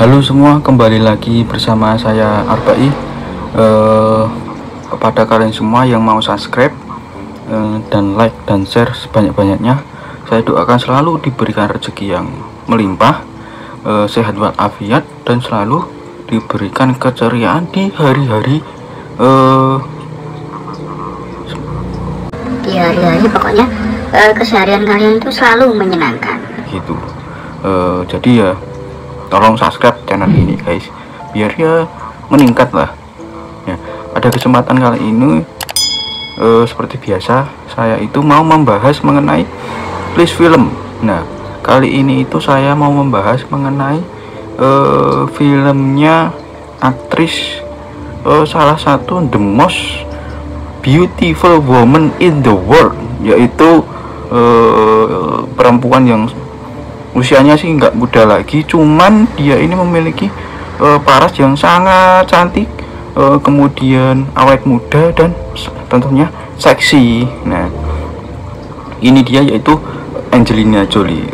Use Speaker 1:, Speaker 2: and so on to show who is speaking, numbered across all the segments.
Speaker 1: Halo semua, kembali lagi bersama saya Arbai. Kepada kalian semua yang mau subscribe dan like dan share sebanyak-banyaknya, saya doakan selalu diberikan rezeki yang melimpah, sehat walafiat, dan selalu diberikan keceriaan di hari-hari
Speaker 2: pokoknya keseharian kalian itu selalu menyenangkan
Speaker 1: gitu. Jadi ya tolong subscribe channel ini guys, biar ya meningkat lah ya. Pada kesempatan kali ini seperti biasa saya itu mau membahas mengenai list film. Nah, kali ini itu saya mau membahas mengenai filmnya aktris salah satu the most beautiful woman in the world, yaitu perempuan yang usianya sih nggak muda lagi, cuman dia ini memiliki paras yang sangat cantik, kemudian awet muda dan tentunya seksi. Nah, ini dia, yaitu Angelina Jolie.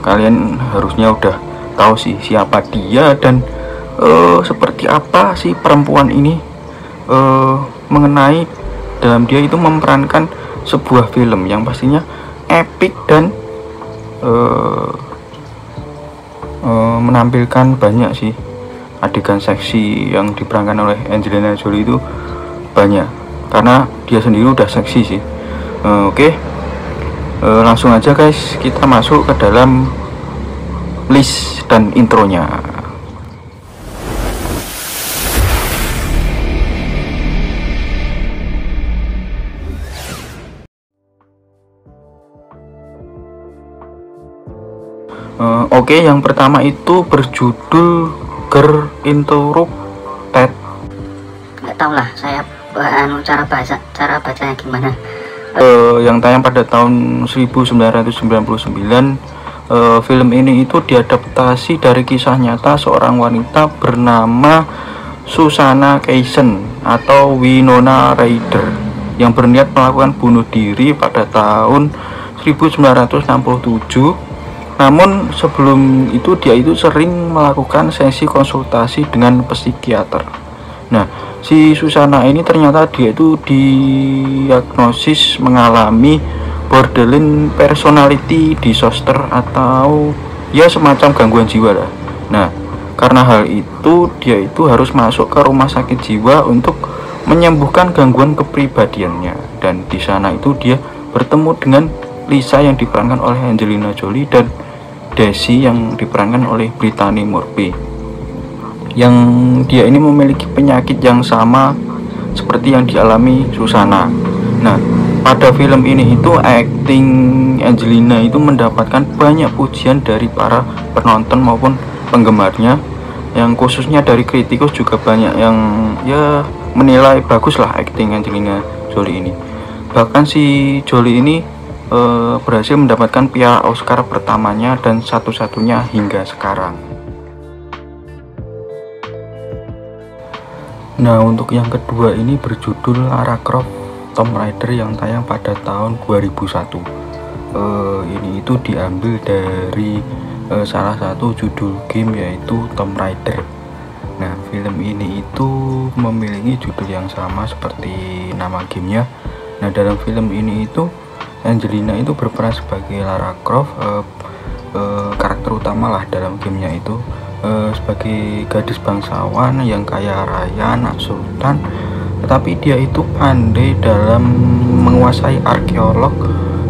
Speaker 1: Kalian harusnya udah tahu sih siapa dia dan seperti apa sih perempuan ini, mengenai dalam dia itu memerankan sebuah film yang pastinya epic dan menampilkan banyak sih adegan seksi yang diperankan oleh Angelina Jolie itu banyak, karena dia sendiri udah seksi sih. Oke, langsung aja guys, kita masuk ke dalam list dan intronya. Oke, yang pertama itu berjudul Girl Interrupted.
Speaker 2: nggak tau lah saya cara bacanya gimana.
Speaker 1: Yang tayang pada tahun 1999. Film ini itu diadaptasi dari kisah nyata seorang wanita bernama Susanna Kaisen atau Winona Ryder yang berniat melakukan bunuh diri pada tahun 1967. Namun sebelum itu dia itu sering melakukan sesi konsultasi dengan psikiater. Nah, si Susanna ini ternyata dia itu diagnosis mengalami borderline personality disorder atau ya semacam gangguan jiwa lah. Nah, karena hal itu dia itu harus masuk ke rumah sakit jiwa untuk menyembuhkan gangguan kepribadiannya. Dan di sana itu dia bertemu dengan Lisa yang diperankan oleh Angelina Jolie dan Daisy yang diperankan oleh Brittany Murphy, yang dia ini memiliki penyakit yang sama seperti yang dialami Susanna. Nah, pada film ini itu acting Angelina itu mendapatkan banyak pujian dari para penonton maupun penggemarnya, yang khususnya dari kritikus juga banyak yang ya menilai bagus lah acting Angelina Jolie ini. Bahkan si Jolie ini berhasil mendapatkan piala Oscar pertamanya dan satu-satunya hingga sekarang. Nah, untuk yang kedua ini berjudul Lara Croft Tomb Raider yang tayang pada tahun 2001. Ini itu diambil dari salah satu judul game, yaitu Tomb Raider. Nah, film ini itu memiliki judul yang sama seperti nama gamenya. Nah, dalam film ini itu Angelina itu berperan sebagai Lara Croft, karakter utama lah dalam gamenya itu, sebagai gadis bangsawan yang kaya raya, anak sultan, tetapi dia itu pandai dalam menguasai arkeolog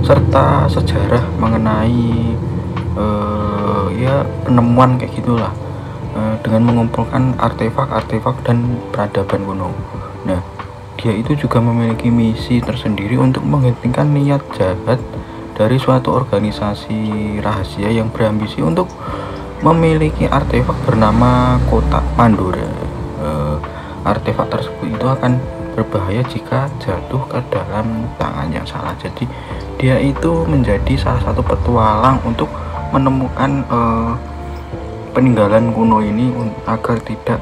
Speaker 1: serta sejarah mengenai ya penemuan kayak gitulah, dengan mengumpulkan artefak-artefak dan peradaban kuno. Nah, dia itu juga memiliki misi tersendiri untuk menghentikan niat jahat dari suatu organisasi rahasia yang berambisi untuk memiliki artefak bernama kotak Pandora. Artefak tersebut itu akan berbahaya jika jatuh ke dalam tangan yang salah. Jadi dia itu menjadi salah satu petualang untuk menemukan peninggalan kuno ini agar tidak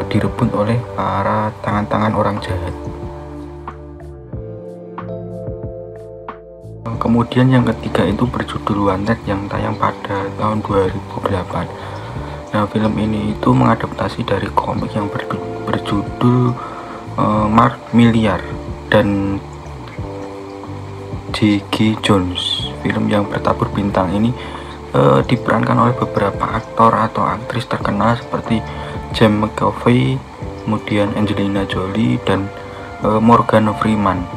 Speaker 1: direbut oleh para tangan-tangan orang jahat. kemudian yang ketiga itu berjudul Wanted yang tayang pada tahun 2008. Nah, film ini itu mengadaptasi dari komik yang berjudul Mark Millar dan J.G. Jones. Film yang bertabur bintang ini diperankan oleh beberapa aktor atau aktris terkenal seperti James McAvoy, kemudian Angelina Jolie dan Morgan Freeman.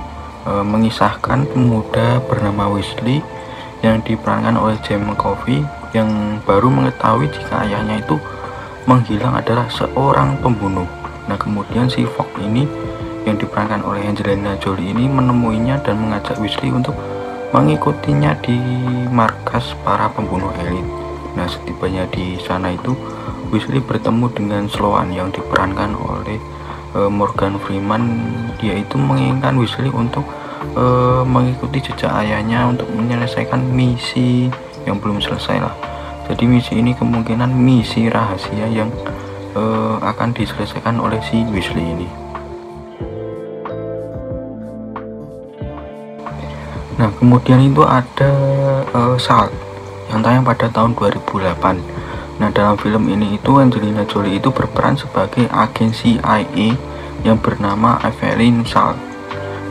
Speaker 1: Mengisahkan pemuda bernama Wesley yang diperankan oleh James McAvoy yang baru mengetahui jika ayahnya itu menghilang adalah seorang pembunuh. Nah, kemudian si Fogg ini yang diperankan oleh Angelina Jolie ini menemuinya dan mengajak Wesley untuk mengikutinya di markas para pembunuh elit. Nah, setibanya di sana itu Wesley bertemu dengan Sloan yang diperankan oleh Morgan Freeman. Dia itu menginginkan Wesley untuk mengikuti jejak ayahnya untuk menyelesaikan misi yang belum selesai lah. Jadi misi ini kemungkinan misi rahasia yang akan diselesaikan oleh si Wesley ini. Nah, kemudian itu ada Salt yang tayang pada tahun 2008. Nah, dalam film ini itu Angelina Jolie itu berperan sebagai agen CIA yang bernama Evelyn Salt.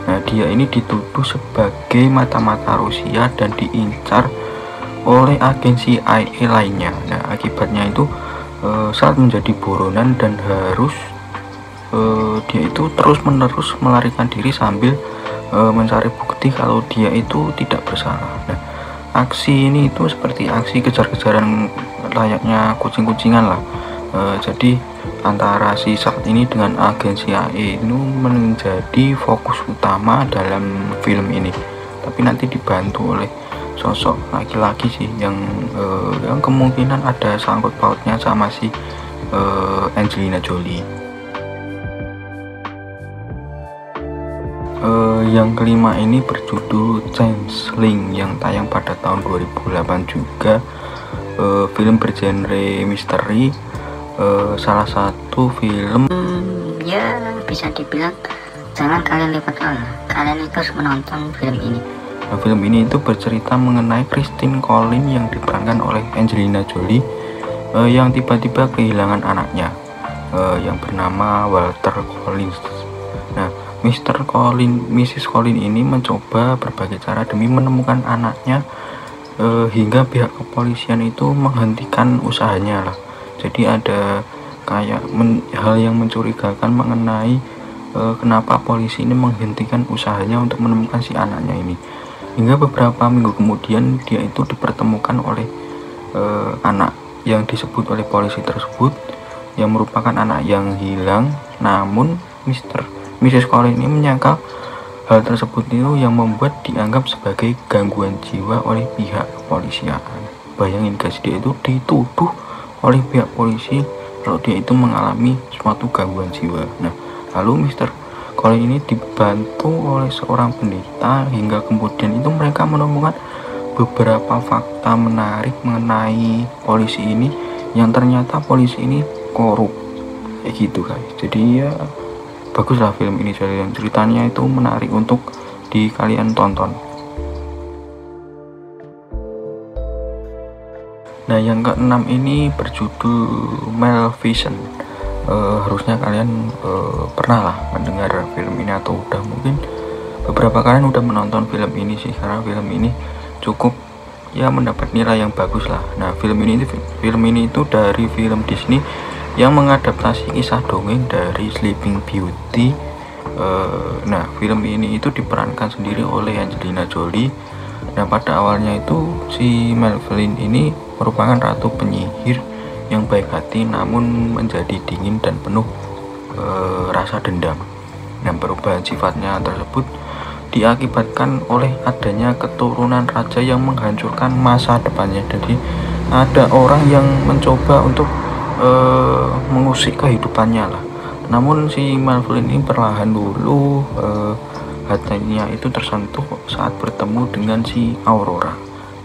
Speaker 1: Nah, dia ini dituduh sebagai mata-mata Rusia dan diincar oleh agen CIA lainnya. Nah, akibatnya itu Salt menjadi buronan dan harus dia itu terus-menerus melarikan diri sambil mencari bukti kalau dia itu tidak bersalah. Nah, aksi ini itu seperti aksi kejar-kejaran layaknya kucing-kucingan lah. Jadi antara si Salt ini dengan agen CIA itu menjadi fokus utama dalam film ini, tapi nanti dibantu oleh sosok laki-laki sih yang kemungkinan ada sangkut pautnya sama si Angelina Jolie. Yang kelima ini berjudul Changeling yang tayang pada tahun 2008 juga. Film bergenre misteri, salah satu film
Speaker 2: ya bisa dibilang jangan kalian lewatkan, kalian itu harus menonton film ini.
Speaker 1: Nah, film ini itu bercerita mengenai Christine Collins yang diperankan oleh Angelina Jolie yang tiba-tiba kehilangan anaknya yang bernama Walter Collins. Nah, Mrs. Collins ini mencoba berbagai cara demi menemukan anaknya hingga pihak kepolisian itu menghentikan usahanya lah. Jadi ada kayak hal yang mencurigakan mengenai kenapa polisi ini menghentikan usahanya untuk menemukan si anaknya ini. Hingga beberapa minggu kemudian dia itu dipertemukan oleh anak yang disebut oleh polisi tersebut yang merupakan anak yang hilang. Namun Mrs. Collins ini menyangkal hal tersebut itu yang membuat dianggap sebagai gangguan jiwa oleh pihak kepolisian. Bayangin guys, dia itu dituduh oleh pihak polisi kalau dia itu mengalami suatu gangguan jiwa. Nah, lalu Mr. Collins ini dibantu oleh seorang pendeta hingga kemudian itu mereka menemukan beberapa fakta menarik mengenai polisi ini yang ternyata polisi ini korup kayak gitu guys. Jadi ya baguslah film ini, jadi yang ceritanya itu menarik untuk kalian tonton. Nah, yang keenam ini berjudul Maleficent. Harusnya kalian pernah lah mendengar film ini atau udah mungkin beberapa kalian udah menonton film ini sih, karena film ini cukup ya mendapat nilai yang bagus lah. Nah, film ini itu dari film Disney yang mengadaptasi kisah dongeng dari Sleeping Beauty. Nah, film ini itu diperankan sendiri oleh Angelina Jolie. Nah, pada awalnya itu si Maleficent ini merupakan ratu penyihir yang baik hati namun menjadi dingin dan penuh rasa dendam. Nah, perubahan sifatnya tersebut diakibatkan oleh adanya keturunan raja yang menghancurkan masa depannya. Jadi ada orang yang mencoba untuk mengusik kehidupannya lah. Namun si Maleficent ini perlahan dulu hatinya itu tersentuh saat bertemu dengan si Aurora.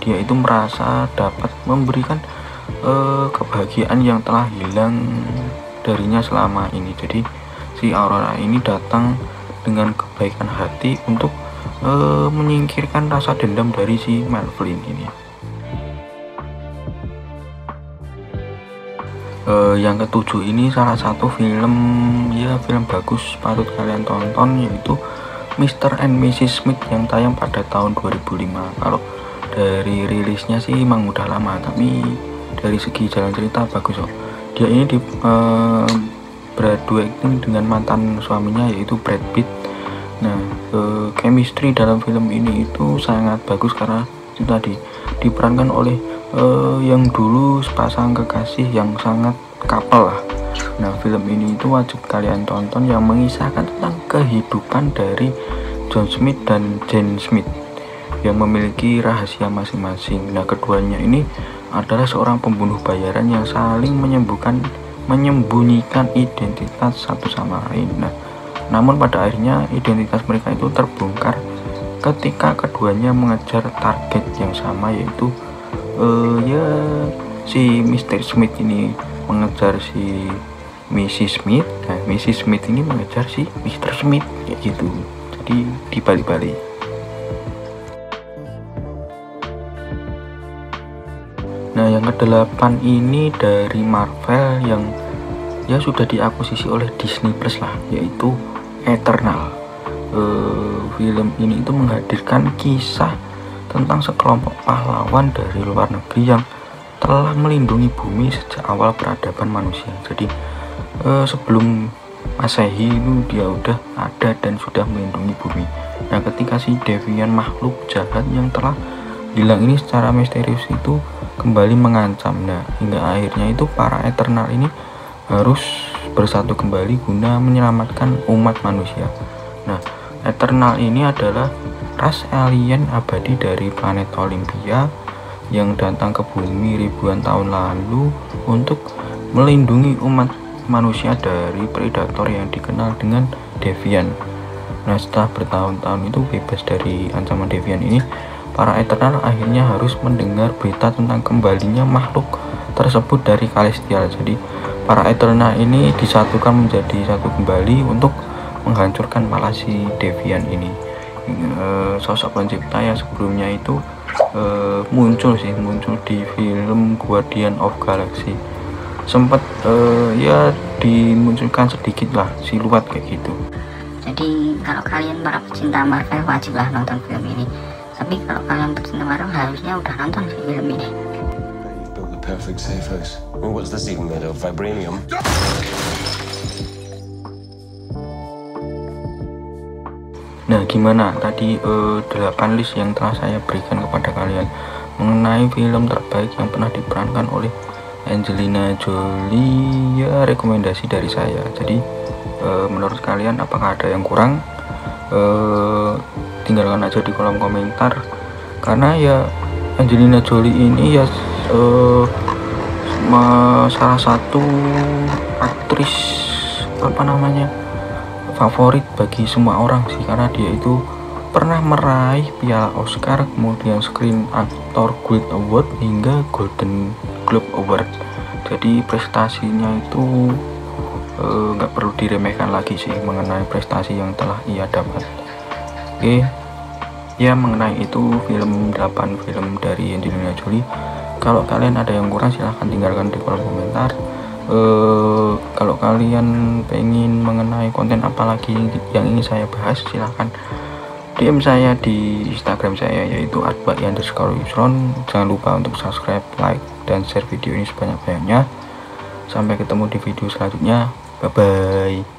Speaker 1: Dia itu merasa dapat memberikan kebahagiaan yang telah hilang darinya selama ini. Jadi si Aurora ini datang dengan kebaikan hati untuk menyingkirkan rasa dendam dari si Melvin ini. Yang ketujuh ini salah satu film bagus patut kalian tonton, yaitu Mr. and Mrs. Smith yang tayang pada tahun 2005. Kalau dari rilisnya sih emang udah lama, tapi dari segi jalan cerita bagus loh. Dia ini beradu acting dengan mantan suaminya yaitu Brad Pitt. Nah, chemistry dalam film ini itu sangat bagus karena itu tadi diperankan oleh yang dulu sepasang kekasih yang sangat couple lah. Nah, film ini itu wajib kalian tonton, yang mengisahkan tentang kehidupan dari John Smith dan Jane Smith yang memiliki rahasia masing-masing. Nah, keduanya ini adalah seorang pembunuh bayaran yang saling menyembunyikan identitas satu sama lain. Nah, namun pada akhirnya identitas mereka itu terbongkar ketika keduanya mengejar target yang sama, yaitu si Mr. Smith ini mengejar si Mrs. Smith. Nah, Mrs. Smith ini mengejar si Mr. Smith, kayak gitu. Jadi dibalik-balik. Nah, yang ke-8 ini dari Marvel yang ya sudah diakuisisi oleh Disney Plus lah, yaitu Eternal. Film ini itu menghadirkan kisah tentang sekelompok pahlawan dari luar negeri yang telah melindungi bumi sejak awal peradaban manusia. Jadi sebelum Masehi itu dia udah ada dan sudah melindungi bumi. Nah, ketika si devian, makhluk jahat yang telah hilang ini secara misterius itu kembali mengancam. Nah, hingga akhirnya itu para Eternal ini harus bersatu kembali guna menyelamatkan umat manusia. Nah, Eternal ini adalah ras alien abadi dari planet Olympia yang datang ke bumi ribuan tahun lalu untuk melindungi umat manusia dari predator yang dikenal dengan Deviant. Nah, setelah bertahun-tahun itu bebas dari ancaman Deviant ini, para Eternal akhirnya harus mendengar berita tentang kembalinya makhluk tersebut dari Celestial. Jadi para Eternal ini disatukan menjadi satu kembali untuk menghancurkan malah si Deviant ini. Sosok pencipta yang sebelumnya itu muncul di film Guardian of Galaxy, sempat ya dimunculkan sedikit lah siluet kayak gitu.
Speaker 2: Jadi kalau kalian para pecinta Marvel wajiblah nonton film ini. Tapi kalau kalian pecinta Marvel harusnya udah nonton sih film ini.
Speaker 3: Built the perfect safe house. Well, what's this even made of? Vibranium?
Speaker 1: Nah, gimana tadi 8 list yang telah saya berikan kepada kalian mengenai film terbaik yang pernah diperankan oleh Angelina Jolie? Ya, rekomendasi dari saya. Jadi menurut kalian apakah ada yang kurang? Tinggalkan aja di kolom komentar, karena ya Angelina Jolie ini ya salah satu aktris favorit bagi semua orang sih, karena dia itu pernah meraih piala Oscar, kemudian Screen Actor Guild Award hingga Golden Globe Award. Jadi prestasinya itu nggak perlu diremehkan lagi sih mengenai prestasi yang telah ia dapat. Oke, ya mengenai itu 8 film dari Angelina Jolie. Kalau kalian ada yang kurang silahkan tinggalkan di kolom komentar. Kalau kalian pengen mengenai konten apa lagi yang ingin saya bahas, silahkan DM saya di Instagram saya, yaitu @bai_yusron. Jangan lupa untuk subscribe, like, dan share video ini sebanyak-banyaknya. Sampai ketemu di video selanjutnya. Bye bye.